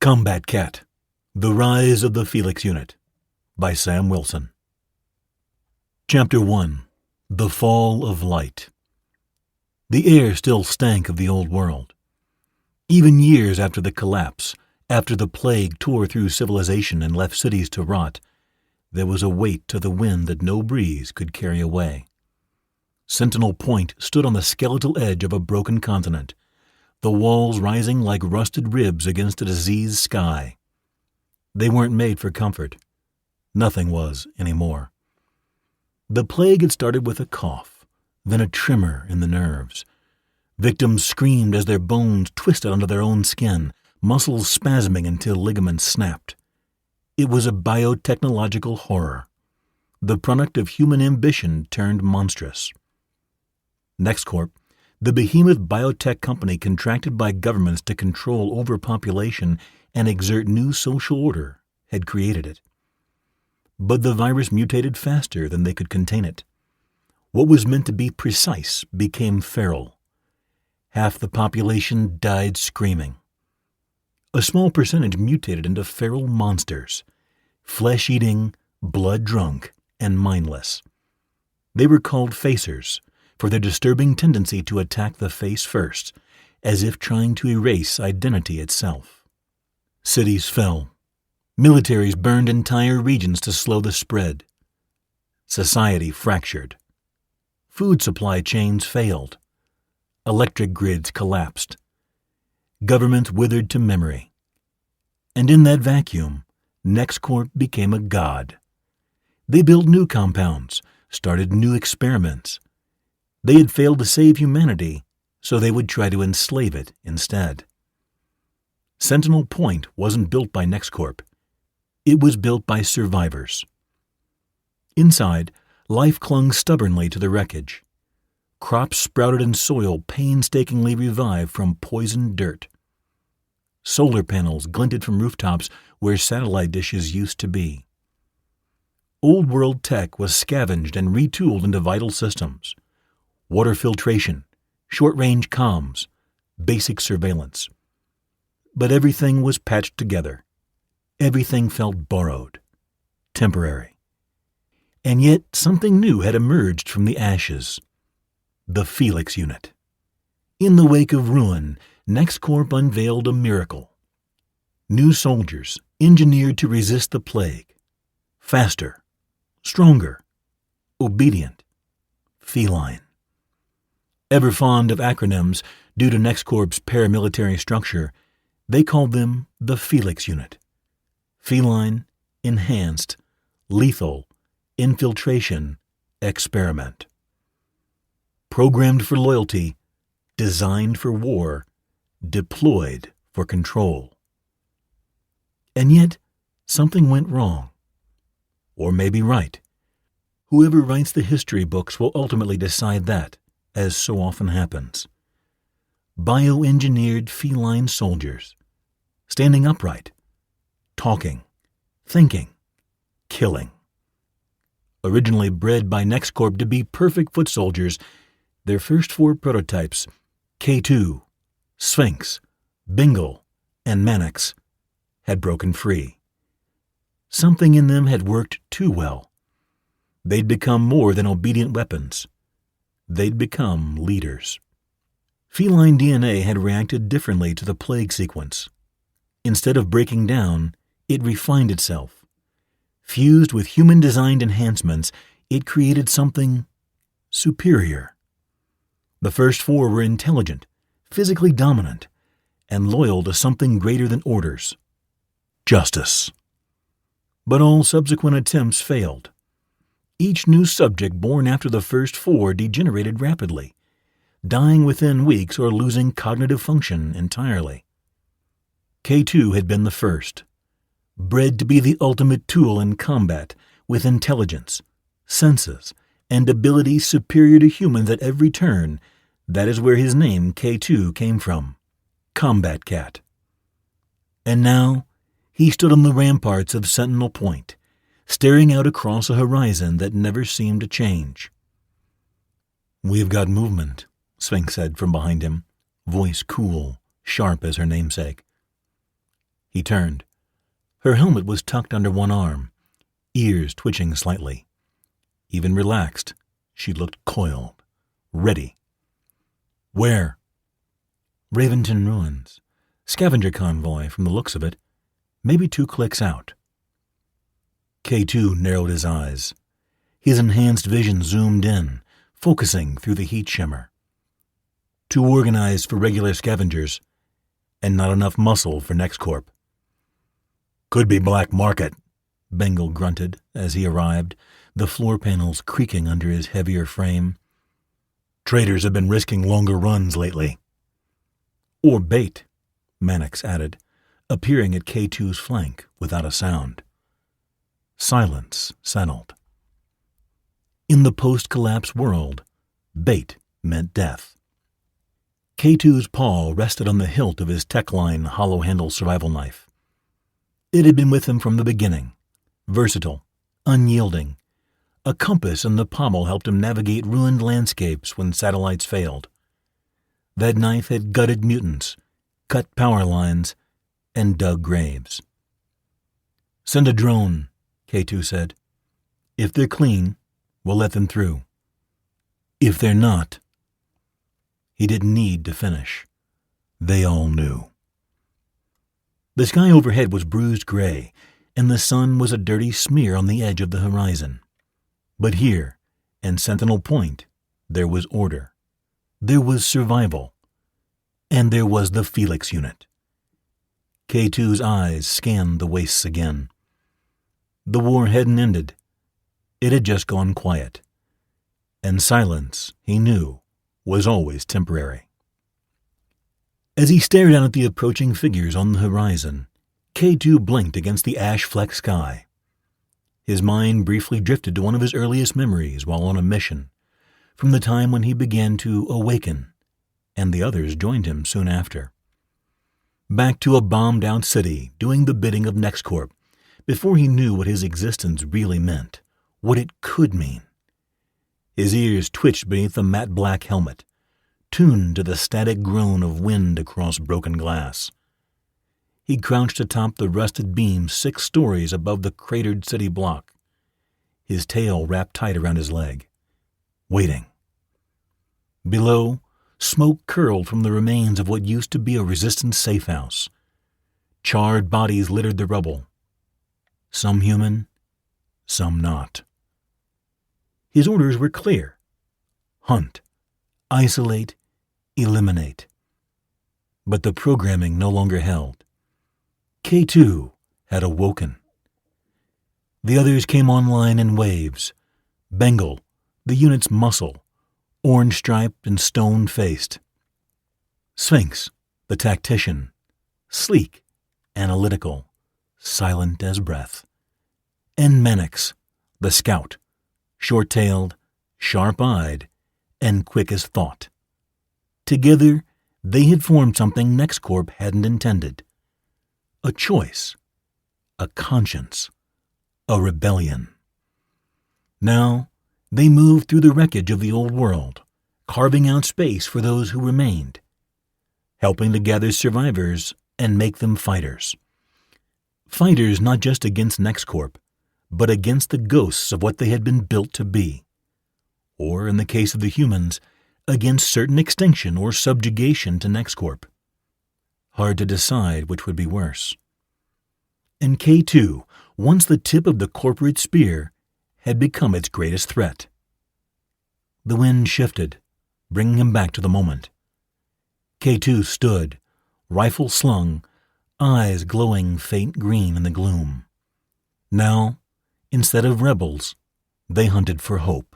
Kombat Kat, The Rise of the F.E.L.I.X Unit by Sam Wilson. Chapter 1. The Fall of Light. The air still stank of the old world. Even years after the collapse, after the plague tore through civilization and left cities to rot, there was a weight to the wind that no breeze could carry away. Sentinel Point stood on the skeletal edge of a broken continent, the walls rising like rusted ribs against a diseased sky. They weren't made for comfort. Nothing was anymore. The plague had started with a cough, then a tremor in the nerves. Victims screamed as their bones twisted under their own skin, muscles spasming until ligaments snapped. It was a biotechnological horror, the product of human ambition turned monstrous. Nexcorp, the behemoth biotech company contracted by governments to control overpopulation and exert new social order, had created it. But the virus mutated faster than they could contain it. What was meant to be precise became feral. Half the population died screaming. A small percentage mutated into feral monsters, flesh-eating, blood-drunk, and mindless. They were called facers, for their disturbing tendency to attack the face first, as if trying to erase identity itself. Cities fell. Militaries burned entire regions to slow the spread. Society fractured. Food supply chains failed. Electric grids collapsed. Governments withered to memory. And in that vacuum, Nexcorp became a god. They built new compounds, started new experiments. They had failed to save humanity, so they would try to enslave it instead. Sentinel Point wasn't built by Nexcorp. It was built by survivors. Inside, life clung stubbornly to the wreckage. Crops sprouted in soil painstakingly revived from poisoned dirt. Solar panels glinted from rooftops where satellite dishes used to be. Old-world tech was scavenged and retooled into vital systems. Water filtration, short-range comms, basic surveillance. But everything was patched together. Everything felt borrowed, temporary. And yet something new had emerged from the ashes. The F.E.L.I.X unit. In the wake of ruin, Nexcorp unveiled a miracle. New soldiers, engineered to resist the plague. Faster, stronger, obedient, feline. Ever fond of acronyms due to Nexcorp's paramilitary structure, they called them the F.E.L.I.X unit. Feline, enhanced, lethal, infiltration, experiment. Programmed for loyalty, designed for war, deployed for control. And yet, something went wrong. Or maybe right. Whoever writes the history books will ultimately decide that, as so often happens. Bioengineered feline soldiers, standing upright, talking, thinking, killing. Originally bred by Nexcorp to be perfect foot soldiers, their first 4 prototypes, K2, Sphinx, Bingle, and Mannix, had broken free. Something in them had worked too well. They'd become more than obedient weapons. They'd become leaders. Feline DNA had reacted differently to the plague sequence. Instead of breaking down, it refined itself. Fused with human-designed enhancements, it created something superior. The first 4 were intelligent, physically dominant, and loyal to something greater than orders: justice. But all subsequent attempts failed. Each new subject born after the first 4 degenerated rapidly, dying within weeks or losing cognitive function entirely. K2 had been the first, bred to be the ultimate tool in combat, with intelligence, senses, and abilities superior to humans at every turn. That is where his name K2 came from, Kombat Kat. And now, he stood on the ramparts of Sentinel Point, staring out across a horizon that never seemed to change. "We've got movement," Sphinx said from behind him, voice cool, sharp as her namesake. He turned. Her helmet was tucked under one arm, ears twitching slightly. Even relaxed, she looked coiled, ready. Where? Raventon Ruins. Scavenger convoy, from the looks of it. Maybe 2 clicks out. K2 narrowed his eyes. His enhanced vision zoomed in, focusing through the heat shimmer. Too organized for regular scavengers, and not enough muscle for Nexcorp. Could be black market, Bengal grunted as he arrived, the floor panels creaking under his heavier frame. Traders have been risking longer runs lately. Or bait, Mannix added, appearing at K2's flank without a sound. Silence settled. In the post-collapse world, bait meant death. K2's paw rested on the hilt of his Tech-Line hollow-handle survival knife. It had been with him from the beginning, versatile, unyielding. A compass in the pommel helped him navigate ruined landscapes when satellites failed. That knife had gutted mutants, cut power lines, and dug graves. Send a drone, K2 said. If they're clean, we'll let them through. If they're not... He didn't need to finish. They all knew. The sky overhead was bruised gray, and the sun was a dirty smear on the edge of the horizon. But here, in Sentinel Point, there was order. There was survival. And there was the F.E.L.I.X unit. K2's eyes scanned the wastes again. The war hadn't ended. It had just gone quiet. And silence, he knew, was always temporary. As he stared out at the approaching figures on the horizon, K2 blinked against the ash-flecked sky. His mind briefly drifted to one of his earliest memories while on a mission, from the time when he began to awaken, and the others joined him soon after. Back to a bombed-out city, doing the bidding of Nexcorp, before he knew what his existence really meant, what it could mean. His ears twitched beneath the matte black helmet, tuned to the static groan of wind across broken glass. He crouched atop the rusted beam 6 stories above the cratered city block, his tail wrapped tight around his leg, waiting. Below, smoke curled from the remains of what used to be a resistance safe house. Charred bodies littered the rubble. Some human, some not. His orders were clear. Hunt, isolate, eliminate. But the programming no longer held. K2 had awoken. The others came online in waves. Bengal, the unit's muscle, orange-striped and stone-faced. Sphinx, the tactician, sleek, analytical, silent as breath. And Mannix, the scout, short-tailed, sharp-eyed, and quick as thought. Together, they had formed something Nexcorp hadn't intended. A choice, a conscience, a rebellion. Now, they moved through the wreckage of the old world, carving out space for those who remained, helping to gather survivors and make them fighters. Fighters not just against Nexcorp, but against the ghosts of what they had been built to be. Or, in the case of the humans, against certain extinction or subjugation to Nexcorp. Hard to decide which would be worse. And K2, once the tip of the corporate spear, had become its greatest threat. The wind shifted, bringing him back to the moment. K2 stood, rifle slung, eyes glowing faint green in the gloom. Now, instead of rebels, they hunted for hope.